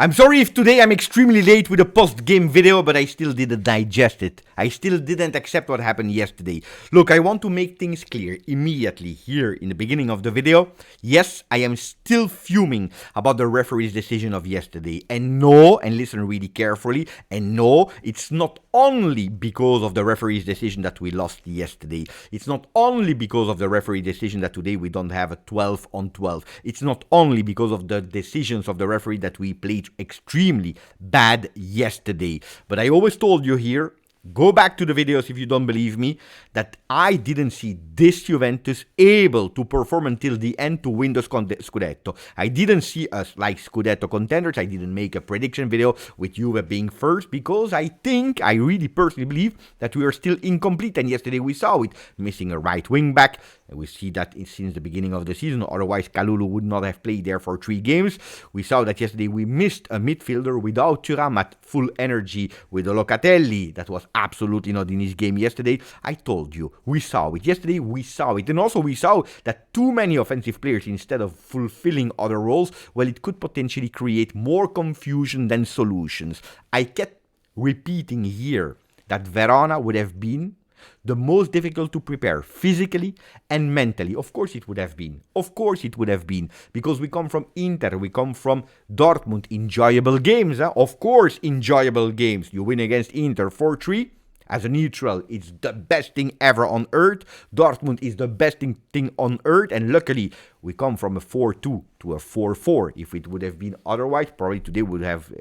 I'm sorry if today I'm extremely late with a post-game video, but I still didn't digest it. I still didn't accept what happened yesterday. Look, I want to make things clear immediately here in the beginning of the video. Yes, I am still fuming about the referee's decision of yesterday. And no, and listen really carefully, and no, it's not only because of the referee's decision that we lost yesterday. It's not only because of the referee decision that today we don't have a 12 on 12. It's not only because of the decisions of the referee that we played extremely bad yesterday. But I always told you here, go back to the videos if you don't believe me, that I didn't see this Juventus able to perform until the end to win the Scudetto. I didn't see us like Scudetto contenders. I didn't make a prediction video with Juve being first because I really personally believe that we are still incomplete. And yesterday we saw it, missing a right wing back. And we see that since the beginning of the season. Otherwise, Kalulu would not have played there for 3 games. We saw that yesterday we missed a midfielder without Thuram at full energy with the Locatelli. That was absolutely not in his game yesterday. I told you, we saw it. Yesterday we saw it. And also we saw that too many offensive players, instead of fulfilling other roles, well, it could potentially create more confusion than solutions. I kept repeating here that Verona would have been the most difficult to prepare physically and mentally. Of course it would have been. Of course it would have been. Because we come from Inter, we come from Dortmund. Enjoyable games, huh? Of course, enjoyable games. You win against Inter 4-3. As a neutral, it's the best thing ever on earth. Dortmund is the best thing on earth. And luckily, we come from a 4-2 to a 4-4. If it would have been otherwise, probably today would have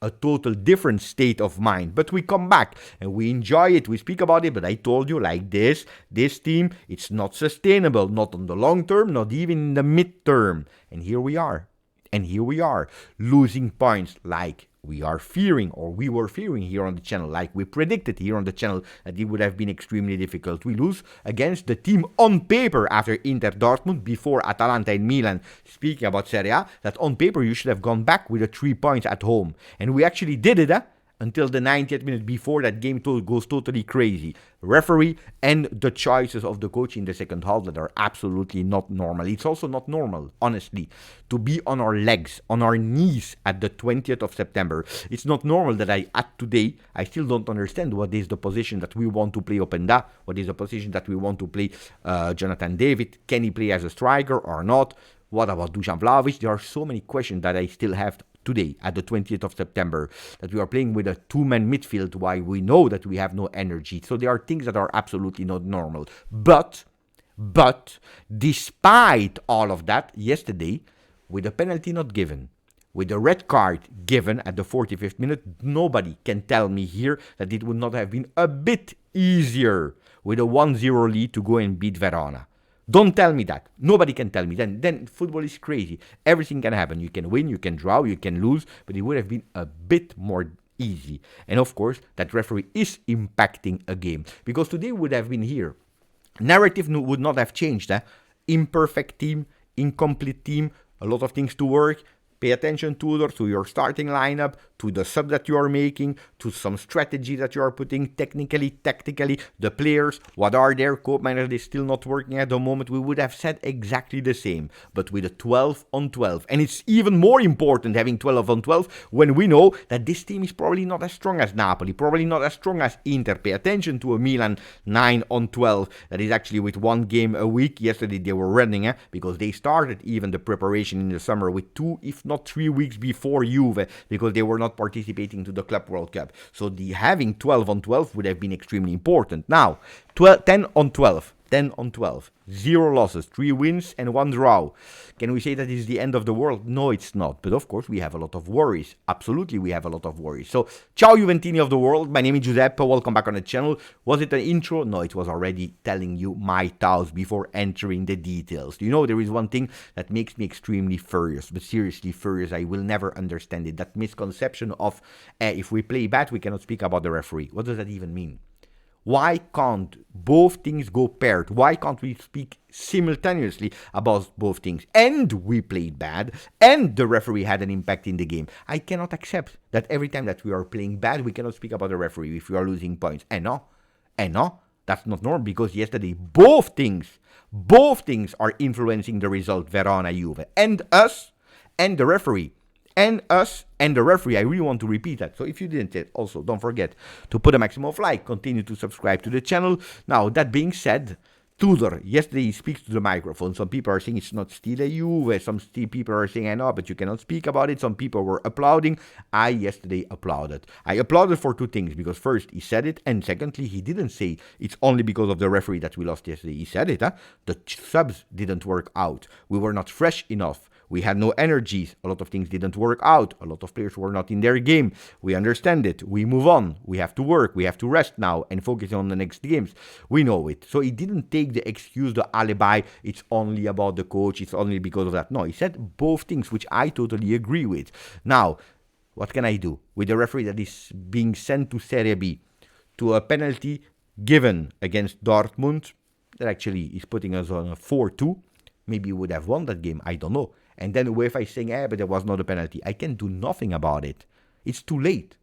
a total different state of mind. But we come back and we enjoy it. We speak about it. But I told you, like this team, it's not sustainable. Not on the long term, not even in the mid-term. And here we are. Losing points like we were fearing here on the channel, like we predicted here on the channel that it would have been extremely difficult. We lose against the team on paper after Inter Dortmund, before Atalanta and Milan, speaking about Serie A, that on paper you should have gone back with the 3 points at home. And we actually did it, until the 90th minute, before that game goes totally crazy. Referee and the choices of the coach in the second half that are absolutely not normal. It's also not normal, honestly, to be on our legs, on our knees at the 20th of September. It's not normal that at today, I still don't understand what is the position that we want to play Openda, what is the position that we want to play Jonathan David. Can he play as a striker or not? What about Dusan Vlahovic? There are so many questions that I still have today at the 20th of September, that we are playing with a 2-man midfield while we know that we have no energy. So there are things that are absolutely not normal. But despite all of that, yesterday, with a penalty not given, with a red card given at the 45th minute, nobody can tell me here that it would not have been a bit easier with a 1-0 lead to go and beat Verona. Don't tell me that. Nobody can tell me. Then football is crazy. Everything can happen. You can win, you can draw, you can lose, but it would have been a bit more easy. And of course, that referee is impacting a game. Because today would have been here. Narrative would not have changed. Imperfect team, incomplete team, a lot of things to work. Pay attention to your starting lineup, to the sub that you are making, to some strategy that you are putting technically, tactically, the players, what are their coach managers is still not working at the moment. We would have said exactly the same, but with a 12 on 12. And it's even more important having 12 on 12 when we know that this team is probably not as strong as Napoli, probably not as strong as Inter. Pay attention to a Milan 9 on 12 that is actually with 1 game a week. Yesterday they were running, because they started even the preparation in the summer with 2, if not 3 weeks before Juve, because they were not participating to the Club World Cup. So having 12 on 12 would have been extremely important. Now, 10 on 12. 10 on 12. 0 losses, 3 wins and 1 draw. Can we say that is the end of the world? No, it's not. But of course, we have a lot of worries. Absolutely, we have a lot of worries. So, Ciao Juventini of the world. My name is Giuseppe. Welcome back on the channel. Was it an intro? No, it was already telling you my thoughts before entering the details. You know, there is one thing that makes me extremely furious, but seriously furious. I will never understand it. That misconception of if we play bad, we cannot speak about the referee. What does that even mean? Why can't both things go paired? Why can't we speak simultaneously about both things? And we played bad, and the referee had an impact in the game. I cannot accept that every time that we are playing bad, we cannot speak about the referee if we are losing points. And no, that's not normal, because yesterday both things are influencing the result, Verona, Juve, and us, and the referee. and us and the referee. I really want to repeat that. So if you didn't yet, also don't forget to put a maximum of like, continue to subscribe to the channel. Now, that being said, Tudor, yesterday he speaks to the microphone. Some people are saying it's not still a Juve. Some people are saying, I know, but you cannot speak about it. Some people were applauding. I yesterday applauded. I applauded for two things, because first, he said it, and secondly, he didn't say it's only because of the referee that we lost yesterday. He said it, the subs didn't work out. We were not fresh enough. We had no energies. A lot of things didn't work out. A lot of players were not in their game. We understand it. We move on. We have to work. We have to rest now and focus on the next games. We know it. So he didn't take the excuse, the alibi, it's only about the coach, it's only because of that. No, he said both things, which I totally agree with. Now, what can I do with the referee that is being sent to Serie B, to a penalty given against Dortmund that actually is putting us on a 4-2? Maybe we would have won that game. I don't know. And then UEFA is saying, but there was not a penalty. I can do nothing about it. It's too late.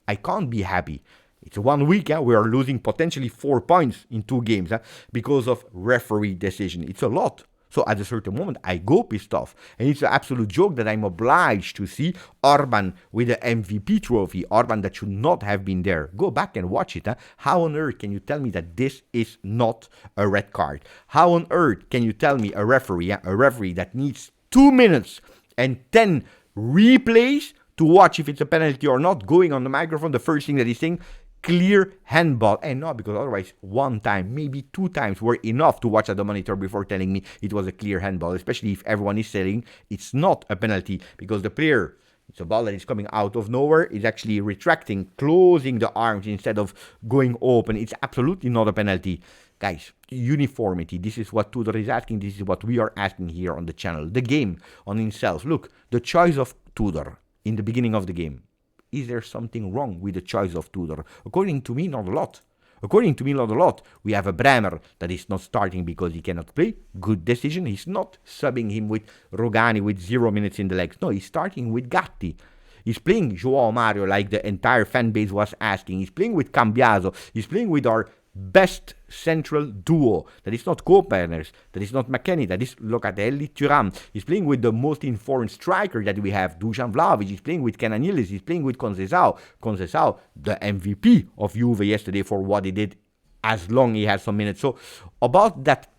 I can't be happy. It's 1 week. We are losing potentially 4 points in 2 games because of referee decision. It's a lot. So at a certain moment, I go pissed off. And it's an absolute joke that I'm obliged to see Orban with the MVP trophy. Orban that should not have been there. Go back and watch it. How on earth can you tell me that this is not a red card? How on earth can you tell me a referee that needs 2 minutes and 10 replays to watch if it's a penalty or not, going on the microphone, the first thing that he's saying, clear handball? And not because otherwise 1 time, maybe 2 times were enough to watch at the monitor before telling me it was a clear handball, especially if everyone is saying it's not a penalty because the player, it's a ball that is coming out of nowhere, is actually retracting, closing the arms instead of going open. It's absolutely not a penalty. Guys, uniformity, this is what Tudor is asking, this is what we are asking here on the channel. The game on itself, look, the choice of Tudor in the beginning of the game. Is there something wrong with the choice of Tudor? According to me, not a lot. According to me, not a lot. We have a Bremer that is not starting because he cannot play. Good decision. He's not subbing him with Rogani with 0 minutes in the legs. No, he's starting with Gatti. He's playing João Mario like the entire fan base was asking. He's playing with Cambiaso. He's playing with our best central duo. That is not co-partners. That is not McKennie. That is Locatelli, Thuram. He's playing with the most informed striker that we have, Dusan Vlahovic. He's playing with Kenan Yildiz. He's playing with Conceição. Conceição, the MVP of Juve yesterday for what he did as long he had some minutes. So about that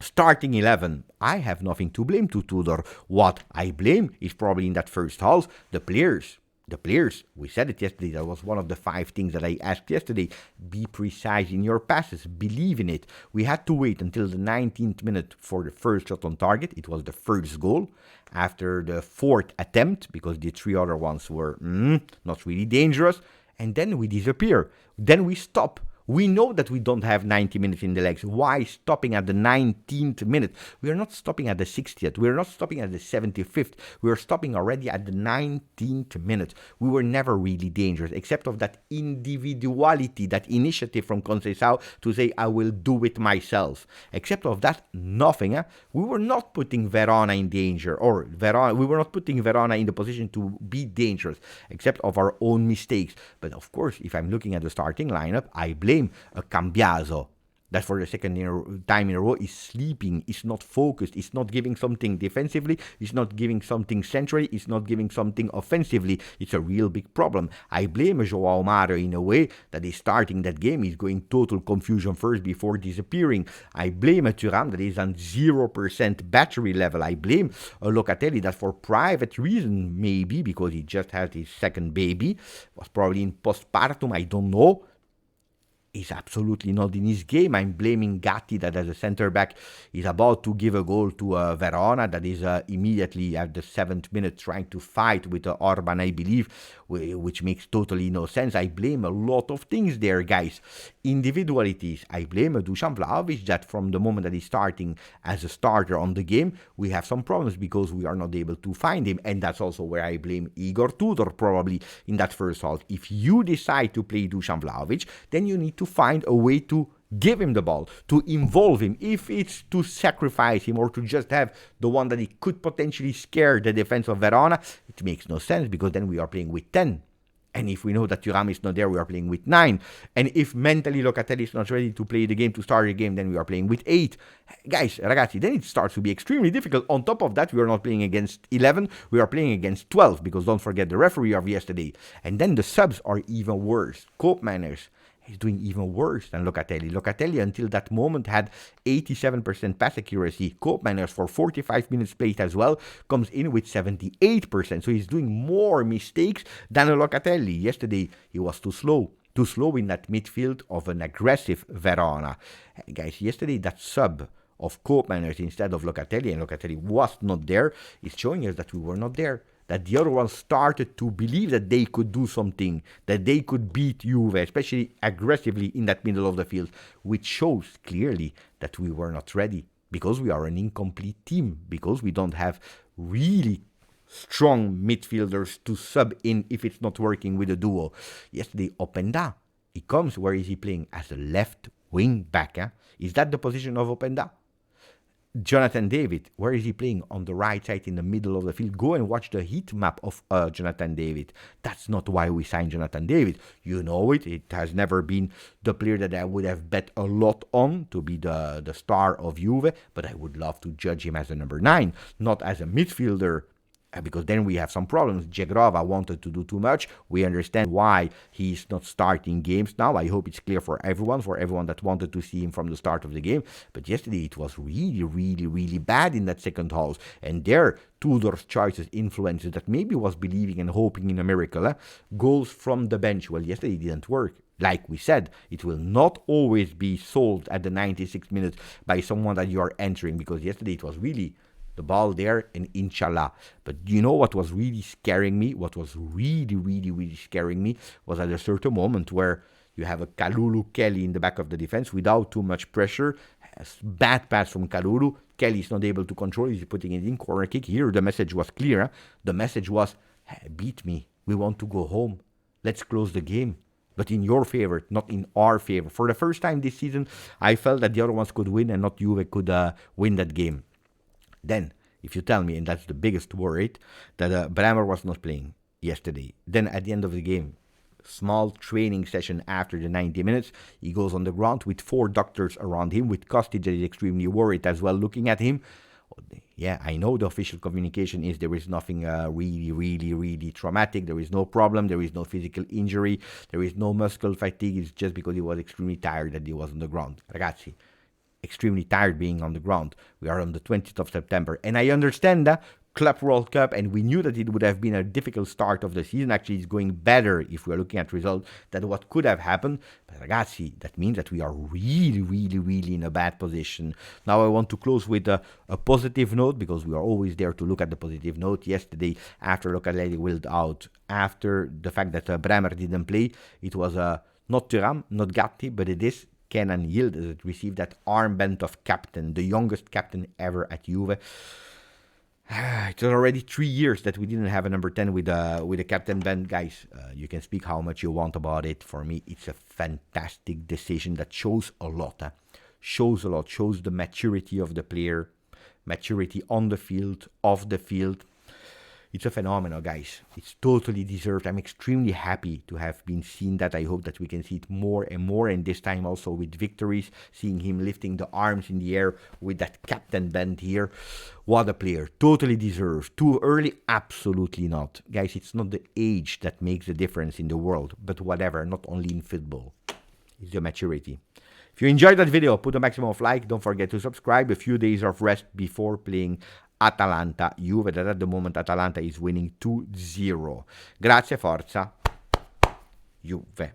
starting 11, I have nothing to blame to Tudor. What I blame is probably in that first half, the players. The players, we said it yesterday, that was one of the 5 things that I asked yesterday. Be precise in your passes, believe in it. We had to wait until the 19th minute for the first shot on target. It was the first goal after the 4th attempt, because the 3 other ones were not really dangerous. And then we disappear. Then we stop. We know that we don't have 90 minutes in the legs. Why stopping at the 19th minute? We are not stopping at the 60th. We are not stopping at the 75th. We are stopping already at the 19th minute. We were never really dangerous, except of that individuality, that initiative from Conceição to say, I will do it myself. Except of that, nothing. We were not putting Verona in danger, or we were not putting Verona in the position to be dangerous, except of our own mistakes. But of course, if I'm looking at the starting lineup, I blame a Cambiaso that for the second time in a row is sleeping, is not focused, is not giving something defensively, is not giving something centrally, is not giving something offensively. It's a real big problem. I blame João Mario in a way that is starting that game, he's going total confusion first before disappearing. I blame a Thuram that is on 0% battery level. I blame a Locatelli that for private reason, maybe because he just had his second baby, was probably in postpartum, I don't know. He's absolutely not in his game. I'm blaming Gatti that as a center back is about to give a goal to Verona that is immediately at the 7th minute trying to fight with Orban, I believe, which makes totally no sense. I blame a lot of things there, guys. Individualities. I blame Dusan Vlahovic that from the moment that he's starting as a starter on the game, we have some problems because we are not able to find him. And that's also where I blame Igor Tudor probably in that first half. If you decide to play Dusan Vlahovic, then you need to find a way to give him the ball, to involve him. If it's to sacrifice him or to just have the one that he could potentially scare the defense of Verona, it makes no sense because then we are playing with 10. And if we know that Thuram is not there, we are playing with 9. And if mentally Locatelli is not ready to play the game, to start the game, then we are playing with 8. Guys, ragazzi, then it starts to be extremely difficult. On top of that, we are not playing against 11, we are playing against 12, because don't forget the referee of yesterday. And then the subs are even worse. Koopmeiners is doing even worse than Locatelli. Locatelli, until that moment, had 87% pass accuracy. Koopmeiners, for 45 minutes played as well, comes in with 78%. So he's doing more mistakes than a Locatelli. Yesterday, he was too slow. Too slow in that midfield of an aggressive Verona. Guys, yesterday, that sub of Koopmeiners instead of Locatelli, and Locatelli was not there, is showing us that we were not there. That the other ones started to believe that they could do something, that they could beat Juve, especially aggressively in that middle of the field, which shows clearly that we were not ready, because we are an incomplete team, because we don't have really strong midfielders to sub in if it's not working with a duo. Yesterday, Openda, he comes, where is he playing? As a left wing back. Is that the position of Openda? Jonathan David, where is he playing? On the right side in the middle of the field. Go and watch the heat map of Jonathan David. That's not why we signed Jonathan David. You know it. It has never been the player that I would have bet a lot on to be the star of Juve, but I would love to judge him as a number 9, not as a midfielder, because then we have some problems. Jegrova wanted to do too much. We understand why he's not starting games now. I hope it's clear for everyone that wanted to see him from the start of the game. But yesterday it was really, really, really bad in that second half. And there, Tudor's choices, influences that maybe was believing and hoping in a miracle. Goals from the bench. Well, yesterday it didn't work. Like we said, it will not always be solved at the 96th minute by someone that you are entering, because yesterday it was really the ball there and inshallah. But you know what was really scaring me? What was really, really, really scaring me was at a certain moment where you have a Kalulu Kelly in the back of the defense without too much pressure. Bad pass from Kalulu. Kelly is not able to control. He's putting it in. Corner kick. Here the message was clear. The message was, hey, beat me. We want to go home. Let's close the game. But in your favor, not in our favor. For the first time this season, I felt that the other ones could win and not Juve could win that game. Then, if you tell me, and that's the biggest worry, that Bremer was not playing yesterday, then at the end of the game, small training session after the 90 minutes, he goes on the ground with 4 doctors around him, with Kostic that is extremely worried as well looking at him. Yeah, I know the official communication is there is nothing really, really, really traumatic. There is no problem. There is no physical injury. There is no muscle fatigue. It's just because he was extremely tired that he was on the ground. Ragazzi, extremely tired being on the ground. We are on the 20th of September. And I understand that Club World Cup, and we knew that it would have been a difficult start of the season. Actually, it's going better if we're looking at results than what could have happened. But ragazzi, that means that we are really, really, really in a bad position. Now I want to close with a positive note, because we are always there to look at the positive note. Yesterday, after Locatelli willed out, after the fact that Bremer didn't play, it was not Thuram, not Gatti, but it is Kenan Yildiz that received that armband of captain, the youngest captain ever at Juve. It's already 3 years that we didn't have a number 10 with a captain band. Guys, you can speak how much you want about it. For me, it's a fantastic decision that shows a lot. Shows a lot. Shows the maturity of the player. Maturity on the field, off the field. It's a phenomenon, guys. It's totally deserved. I'm extremely happy to have been seeing that. I hope that we can see it more and more, and this time also with victories, seeing him lifting the arms in the air with that captain band here. What a player. Totally deserved. Too early? Absolutely not. Guys, it's not the age that makes the difference in the world, but whatever, not only in football. It's the maturity. If you enjoyed that video, put a maximum of like. Don't forget to subscribe. A few days of rest before playing Atalanta Juve, that at the moment Atalanta is winning 2-0. Grazie, forza, Juve.